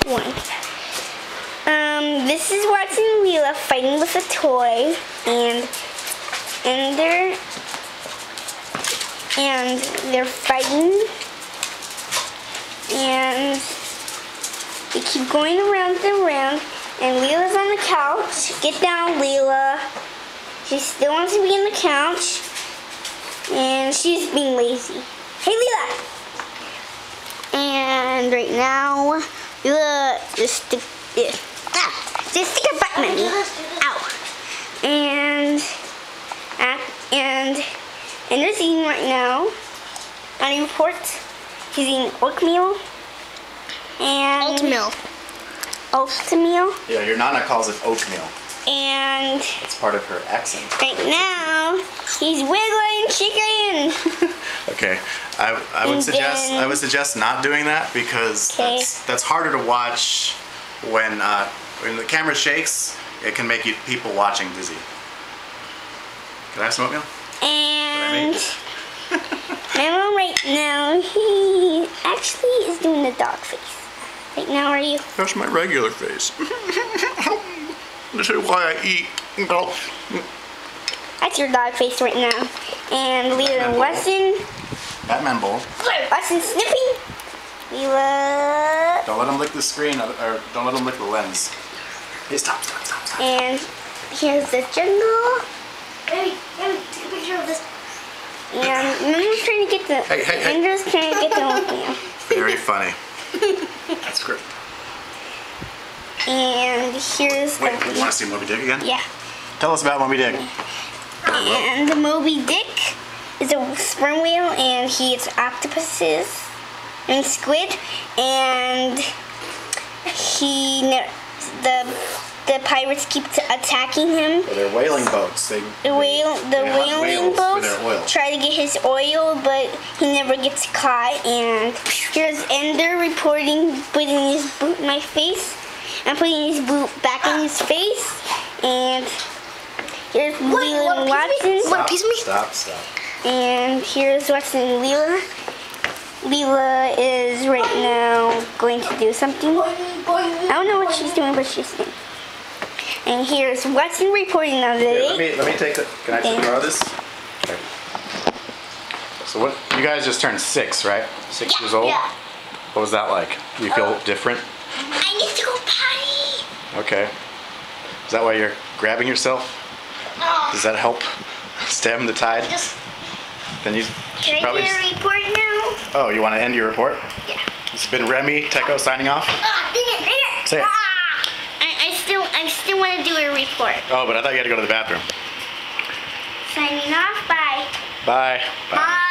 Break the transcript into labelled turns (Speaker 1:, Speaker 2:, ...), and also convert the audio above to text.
Speaker 1: one. This is Watson and Leela fighting with a toy, and they're fighting, and they keep going around and around, and Leela's on the couch. Get down, Leela. She still wants to be on the couch, and she's being lazy. Hey, Leela! And right now, Leela just stick her butt in me. Ow! And Ender's eating right now. On a report, he's eating oatmeal. And oatmeal.
Speaker 2: Yeah, your Nana calls it oatmeal.
Speaker 1: And
Speaker 2: it's part of her accent.
Speaker 1: Right now, he's wiggling chicken.
Speaker 2: Okay, I would suggest not doing that because that's harder to watch when the camera shakes. It can make people watching dizzy. Can I have some oatmeal?
Speaker 1: And Memo right now, he actually is doing the dog face. Right now, are you?
Speaker 2: That's my regular face. This is why I eat.
Speaker 1: That's your dog face right now. And Leela and Weston.
Speaker 2: Batman bowl.
Speaker 1: Weston snipping. Leela.
Speaker 2: Don't let him lick the screen, or don't let him lick the lens. Hey, stop.
Speaker 1: And here's the jungle. Hey, take a picture of this. And Memo's trying to get the. Ender's trying to get the oatmeal.
Speaker 2: Very funny. That's great.
Speaker 1: And here's.
Speaker 2: Wait, you want to see Moby Dick again?
Speaker 1: Yeah.
Speaker 2: Tell us about Moby Dick.
Speaker 1: And the Moby Dick is a sperm whale, and he eats octopuses and squid, and the pirates keep attacking him.
Speaker 2: Well, they're whaling boats.
Speaker 1: The whaling boats try to get his oil, but he never gets caught. And here's Ender reporting, putting his boot in my face. I'm putting his boot back in his face. And here's Leela and Watson.
Speaker 2: Stop.
Speaker 1: And here's Watson and Leela. Leela is right now going to do something. I don't know what she's doing, but she's doing. And here's Watson reporting on the day.
Speaker 2: Let me take it. Can I just borrow this? Okay. So what? You guys just turned 6, right? 6 years old?
Speaker 1: Yeah.
Speaker 2: What was that like? Do you feel different?
Speaker 1: I need to go potty.
Speaker 2: Okay. Is that why you're grabbing yourself? Does that help stem the tide? Then you
Speaker 1: Can I get a report now?
Speaker 2: Oh, you want to end your report?
Speaker 1: Yeah.
Speaker 2: It's been Remy Teco signing off.
Speaker 1: Dang it.
Speaker 2: Say it.
Speaker 1: I still want to do a report.
Speaker 2: Oh, but I thought you had to go to the bathroom.
Speaker 1: Signing off. Bye.
Speaker 2: Bye.
Speaker 1: Bye.